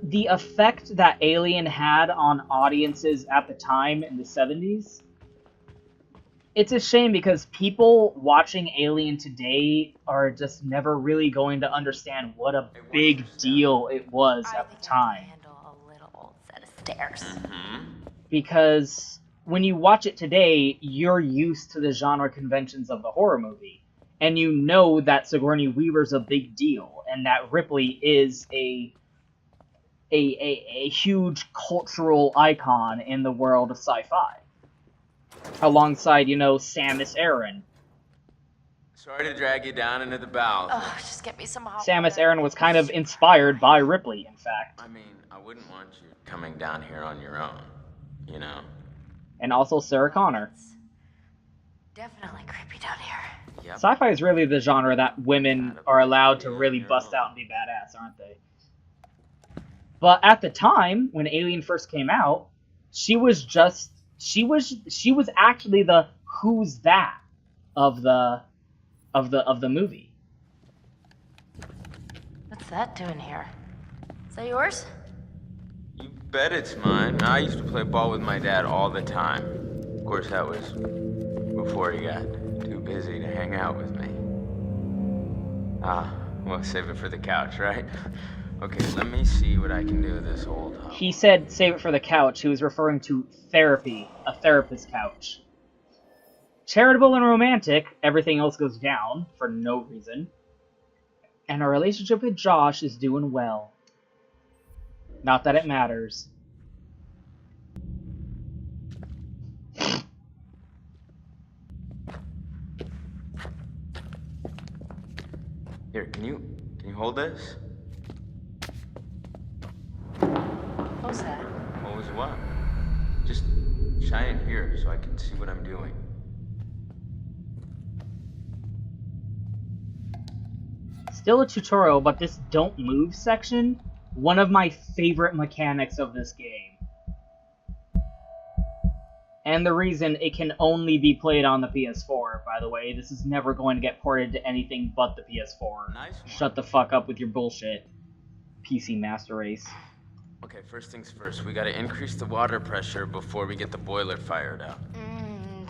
A: The effect that Alien had on audiences at the time in the 70s, it's a shame because people watching Alien today are just never really going to understand what a big deal it was at the time.
C: Handle a little old set of stairs.
A: Because when you watch it today, you're used to the genre conventions of the horror movie. And you know that Sigourney Weaver's a big deal, and that Ripley is a huge cultural icon in the world of sci-fi. Alongside, you know, Samus Aran.
D: Sorry to drag you down into the bowels.
C: Oh, just get me some hot
A: Samus
C: water.
A: Aran was kind of inspired by Ripley, in fact.
I: I mean, I wouldn't want you coming down here on your own, you know?
A: And also Sarah Connor.
C: It's definitely creepy down here.
I: Yep.
A: Sci-fi is really the genre that women are allowed to really bust out and be badass, aren't they? But at the time, when Alien first came out, she was actually the who's that of the movie.
C: What's that doing here? Is that yours?
I: You bet it's mine. I used to play ball with my dad all the time. Of course, that was before he got too busy to hang out with me. Well, save it for the couch, right? Okay, let me see what I can do with this old home.
A: He said save it for the couch. He was referring to therapy, a therapist's couch. Charitable and romantic, everything else goes down for no reason. And our relationship with Josh is doing well. Not that it matters.
I: Here, can you hold this?
C: What was that?
I: What was what? Just shine it here so I can see what I'm doing.
A: Still a tutorial, but this don't move section, one of my favorite mechanics of this game. And the reason it can only be played on the PS4, by the way. This is never going to get ported to anything but the PS4.
I: Nice one.
A: Shut the fuck up with your bullshit, PC Master Race.
I: Okay, first things first. We gotta increase the water pressure before we get the boiler fired up.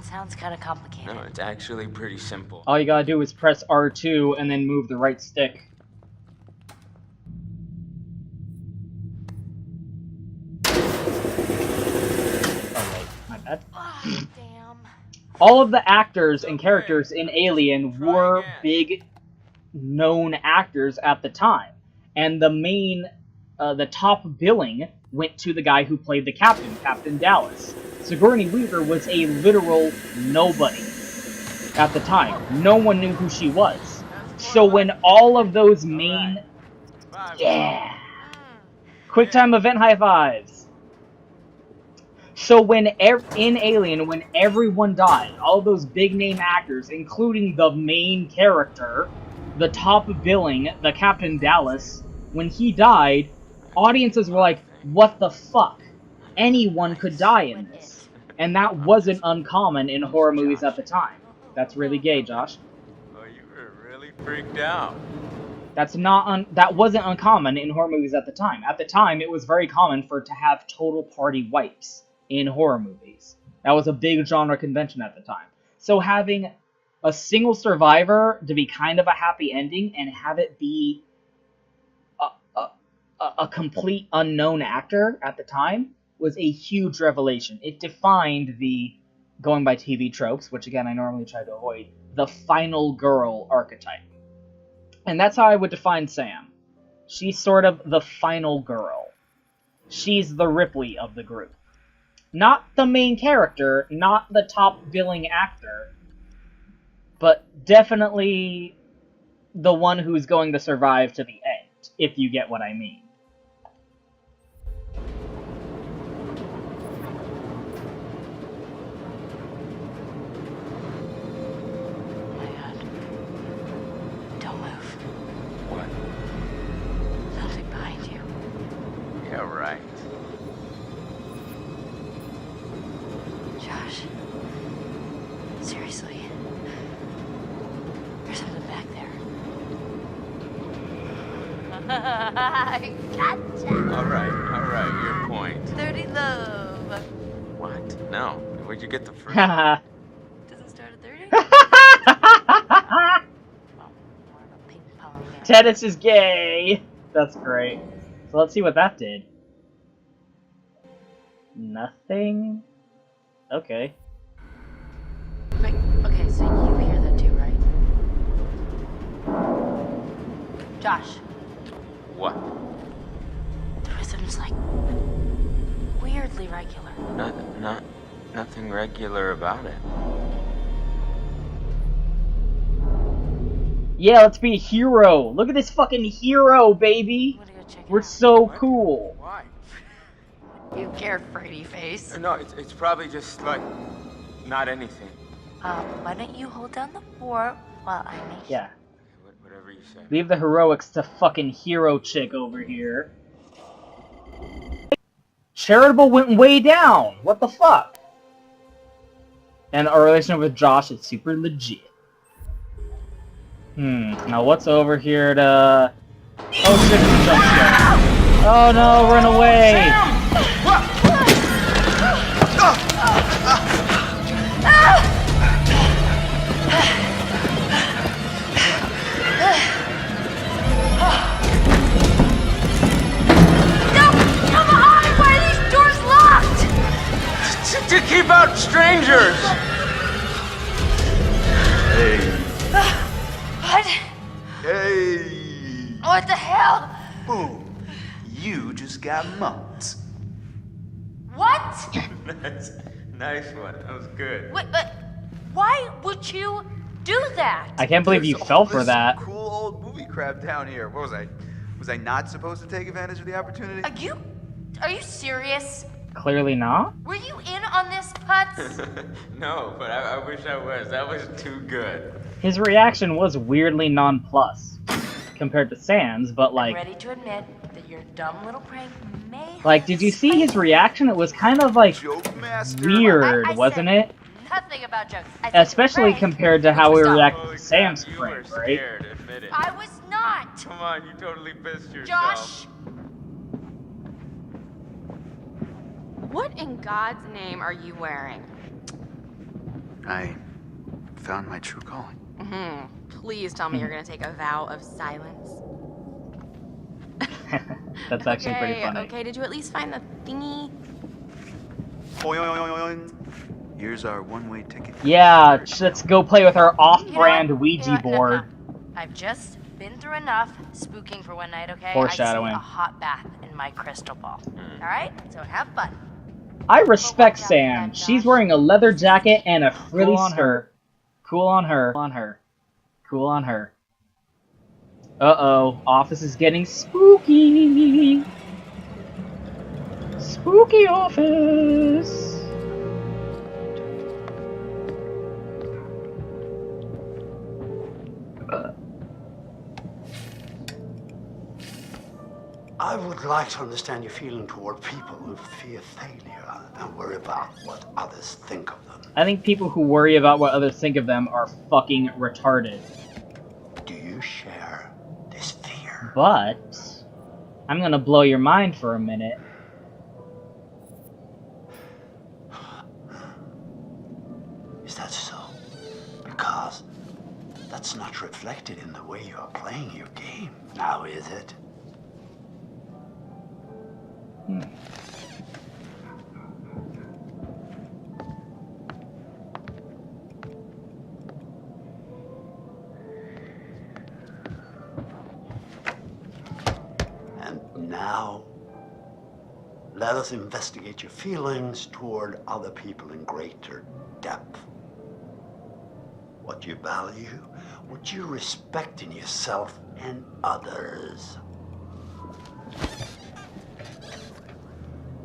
C: Sounds kind of complicated.
I: No, it's actually pretty simple.
A: All you gotta do is press R2 and then move the right stick. Oh wait, my bad.
C: Oh, damn.
A: All of the actors and characters in Alien were big known actors at the time. And the top billing went to the guy who played the captain, Captain Dallas. Sigourney Weaver was a literal nobody at the time. No one knew who she was. So when all of those main... Yeah! Quick time event high fives. So when in Alien, when everyone died, all those big name actors, including the main character, the top billing, the Captain Dallas, when he died, audiences were like, what the fuck? Anyone could die in this. And that wasn't uncommon in horror movies at the time. That's really gay, Josh.
I: Oh, you were really freaked out.
A: That wasn't uncommon in horror movies at the time. At the time, it was very common to have total party wipes in horror movies. That was a big genre convention at the time. So having a single survivor to be kind of a happy ending and have it be a complete unknown actor at the time was a huge revelation. It defined the, going by TV tropes, which again I normally try to avoid, the final girl archetype. And that's how I would define Sam. She's sort of the final girl. She's the Ripley of the group. Not the main character, not the top billing actor, but definitely the one who's going to survive to the end, if you get what I mean.
I: Alright, your point.
C: 30 love.
I: What? No. Where'd you get the first?
C: Doesn't start at 30?
A: Tennis is gay! That's great. So let's see what that did. Nothing? Okay.
C: Wait, okay, so you hear that too, right? Josh.
I: What?
C: The rhythm's like weirdly regular.
I: Nothing regular about it.
A: Yeah, let's be a hero. Look at this fucking hero, baby. We're so cool.
I: Why?
C: You carefree face.
I: No, it's probably just like not anything.
C: Why don't you hold down the fort while I make
A: Yeah.
I: Whatever you say.
A: Leave the heroics to fucking hero chick over here. Charitable went way down. What the fuck? And our relationship with Josh is super legit. Now what's over here to... Oh shit, it's a jump scare. Oh no, run away!
I: To keep out strangers!
B: Hey.
C: What?
B: Hey.
C: What the hell?
B: Boom. You just got mugged.
C: What?
I: Nice one. That was good.
C: Wait, but why would you do that?
A: I can't believe you fell for that.
B: Cool old movie crap down here. What was I? Was I not supposed to take advantage of the opportunity?
C: Are you serious?
A: Clearly not.
C: Were you in on this, Putz?
I: No, but I wish I was. That was too good.
A: His reaction was weirdly nonplussed compared to Sam's, but like...
C: I'm ready to admit that your dumb little prank may
A: Like, did you see his reaction? It was kind of like weird, wasn't it?
C: Nothing about jokes.
A: Especially compared to how we reacted to Sam's prank, right?
I: Admit it.
C: I was not.
I: Come on, you totally pissed yourself.
C: Josh.
J: What in God's name are you wearing?
B: I found my true calling.
J: Please tell me you're gonna take a vow of silence.
A: That's actually pretty funny.
J: Okay, did you at least find the thingy?
B: Here's our one-way ticket.
A: Yeah, let's go play with our off-brand Ouija board.
C: I've just been through enough spooking for one night, okay?
A: Foreshadowing.
C: I see a hot bath in my crystal ball. Alright? So have fun.
A: I respect Sam. She's wearing a leather jacket and a frilly skirt. Cool on her. Cool on her. Uh-oh. Office is getting spooky. Spooky office.
K: I would like to understand your feeling toward people who fear failure and worry about what others think of them.
A: I think people who worry about what others think of them are fucking retarded.
K: Do you share this fear?
A: But I'm gonna blow your mind for a minute.
K: Is that so? Because that's not reflected in the way you are playing your game, now is it? And now, let us investigate your feelings toward other people in greater depth. What you value, what you respect in yourself and others.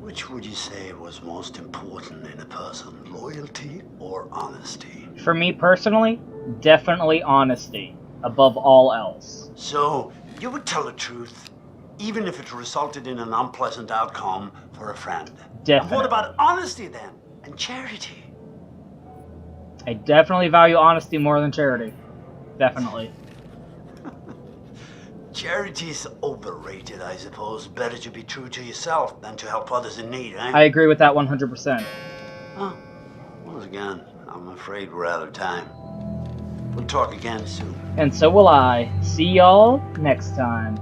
K: Which would you say was most important in a person, loyalty or honesty?
A: For me personally, definitely honesty, above all else.
K: So, you would tell the truth, even if it resulted in an unpleasant outcome for a friend.
A: Definitely.
K: And what about honesty then? And charity?
A: I definitely value honesty more than charity. Definitely.
K: Charity's overrated, I suppose. Better to be true to yourself than to help others in need, eh?
A: I agree with that 100%.
K: Huh. Once again, I'm afraid we're out of time. We'll talk again soon.
A: And so will I. See y'all next time.